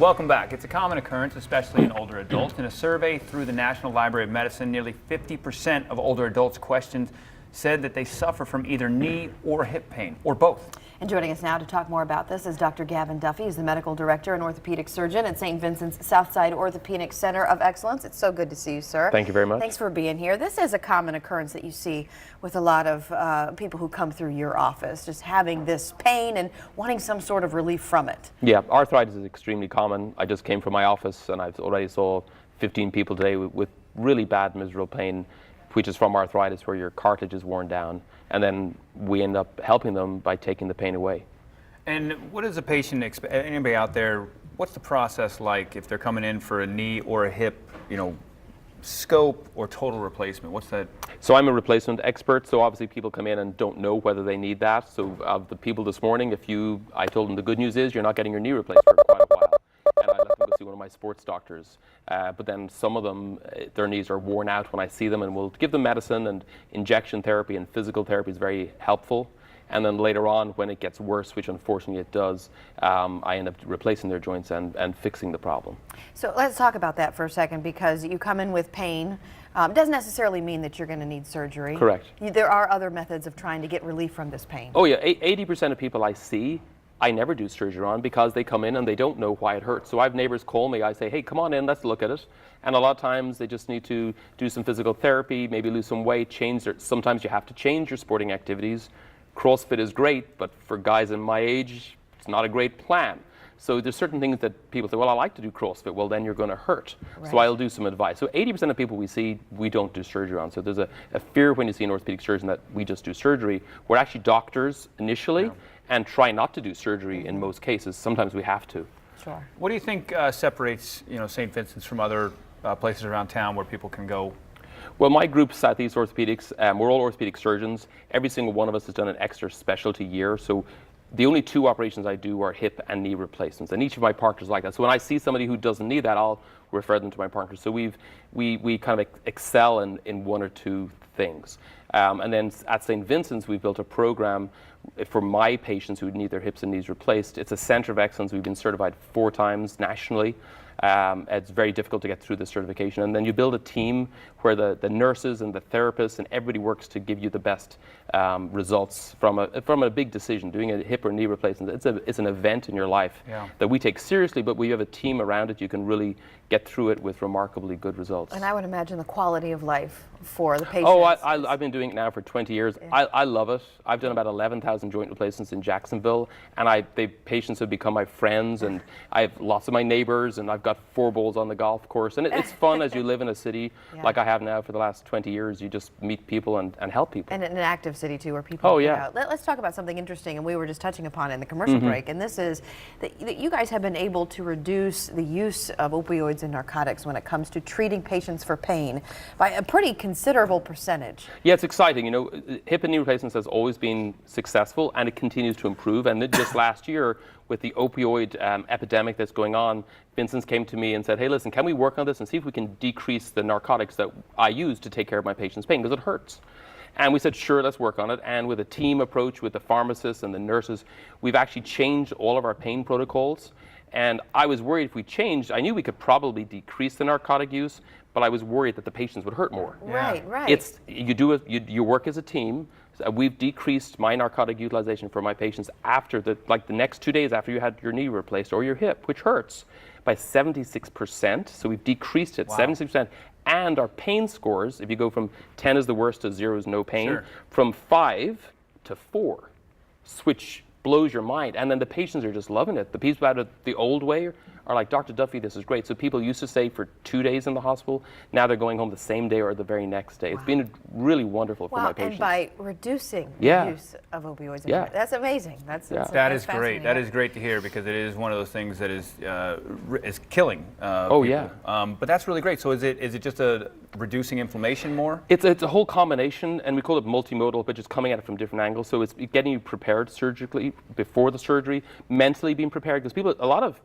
Welcome back. It's a common occurrence, especially in older adults. In a survey through the National Library of Medicine, nearly 50% of older adults questioned said that they suffer from either knee or hip pain, or both. And joining us now to talk more about this is Dr. Gavin Duffy. He's the medical director and orthopedic surgeon at St. Vincent's Southside Orthopedic Center of Excellence. It's so good to see you, sir. Thank you very much. Thanks for being here. This is a common occurrence that you see with a lot of people who come through your office, just having this pain and wanting some sort of relief from it. Yeah, arthritis is extremely common. I just came from my office and I've already saw 15 people today with really bad, miserable pain, which is from arthritis, where your cartilage is worn down, and then we end up helping them by taking the pain away. And what does a patient expect? Anybody out there, what's the process like if they're coming in for a knee or a hip, scope or total replacement? What's that? So I'm a replacement expert, so obviously people come in and don't know whether they need that. So of the people this morning, I told them the good news is you're not getting your knee replaced for quite a while. And I let them go see one of my sports doctors. But then some of them, their knees are worn out when I see them, and we'll give them medicine, and injection therapy and physical therapy is very helpful. And then later on, when it gets worse, which unfortunately it does, I end up replacing their joints and fixing the problem. So let's talk about that for a second, because you come in with pain. It doesn't necessarily mean that you're going to need surgery. Correct. There are other methods of trying to get relief from this pain. Oh yeah, 80% of people I see, I never do surgery on, because they come in and they don't know why it hurts. So I have neighbors call me, I say, hey, come on in, let's look at it. And a lot of times they just need to do some physical therapy, maybe lose some weight, sometimes you have to change your sporting activities. CrossFit is great, but for guys in my age, it's not a great plan. So there's certain things that people say, well, I like to do CrossFit. Well, then you're going to hurt. Right. So I'll do some advice. So 80% of people we see, we don't do surgery on. So there's a fear when you see an orthopedic surgeon that we just do surgery. We're actually doctors initially, and try not to do surgery in most cases. Sometimes we have to. Sure. What do you think separates St. Vincent's from other places around town where people can go? Well, my group, Southeast Orthopedics, we're all orthopedic surgeons. Every single one of us has done an extra specialty year. So the only two operations I do are hip and knee replacements, and each of my partners like that. So when I see somebody who doesn't need that, I'll refer them to my partners. So we kind of excel in one or two things. And then at St. Vincent's, we've built a program for my patients who need their hips and knees replaced. It's a center of excellence. We've been certified 4 times nationally. It's very difficult to get through the certification. And then you build a team where the nurses and the therapists and everybody works to give you the best results from a big decision. Doing a hip or knee replacement, it's an event in your life that we take seriously, but when you have a team around it, you can really get through it with remarkably good results. And I would imagine the quality of life for the patients. Oh, I've been doing it now for 20 years. Yeah. I love it. I've done about 11,000 joint replacements in Jacksonville, and patients have become my friends, and I have lots of my neighbors, and I've got 4 balls on the golf course, and it's fun as you live in a city like I have now for the last 20 years. You just meet people and help people. And in an active city too, where people get out. Let's talk about something interesting, and we were just touching upon it in the commercial break, and this is that you guys have been able to reduce the use of opioids and narcotics when it comes to treating patients for pain by a pretty considerable percentage. Yeah, it's exciting. Hip and knee replacements has always been successful, and it continues to improve. And just last year, with the opioid epidemic that's going on, Vincent's came to me and said, hey, listen, can we work on this and see if we can decrease the narcotics that I use to take care of my patient's pain, because it hurts. And we said, sure, let's work on it. And with a team approach with the pharmacists and the nurses, we've actually changed all of our pain protocols. And I was worried if we changed, I knew we could probably decrease the narcotic use, but I was worried that the patients would hurt more. Right, right. You work as a team. So we've decreased my narcotic utilization for my patients after the next 2 days after you had your knee replaced or your hip, which hurts, by 76%. So we've decreased it 76%. And our pain scores, if you go from 10 is the worst to 0 is no pain, from 5 to 4, which blows your mind. And then the patients are just loving it. The people out of the old way are like, Dr. Duffy, this is great. So people used to stay for 2 days in the hospital. Now they're going home the same day or the very next day. It's been really wonderful for my patients. And by reducing the use of opioids, that's amazing. That is great. That is great to hear, because it is one of those things that is killing people. But that's really great. So is it just reducing inflammation more? It's a whole combination, and we call it multimodal, but just coming at it from different angles. So it's getting you prepared surgically before the surgery, mentally being prepared, because a lot of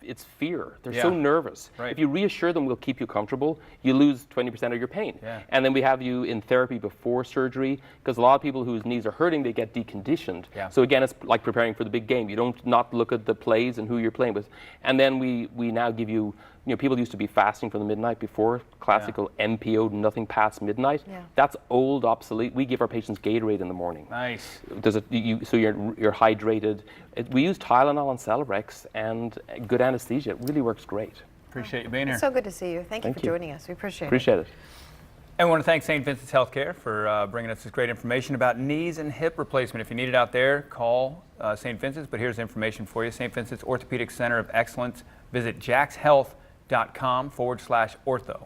it's fear. They're Yeah. so nervous. Right. If you reassure them we'll keep you comfortable, you lose 20% of your pain. Yeah. And then we have you in therapy before surgery, because a lot of people whose knees are hurting, they get deconditioned. Yeah. So again, it's like preparing for the big game. You don't not look at the plays and who you're playing with. And then we now give you, people used to be fasting from the midnight before, classical MPO, nothing past midnight. Yeah. That's old, obsolete. We give our patients Gatorade in the morning. Nice. So you're hydrated. We use Tylenol and Celebrex and good anesthesia. It really works great. Appreciate you being here. It's so good to see you. Thank you Thank for you. joining us. We appreciate it. Appreciate it. And we want to thank St. Vincents HealthCare for bringing us this great information about knees and hip replacement. If you need it out there, call St. Vincent's, but here's information for you. St. Vincent's Orthopedic Center of Excellence. Visit jackshealth.com/ortho.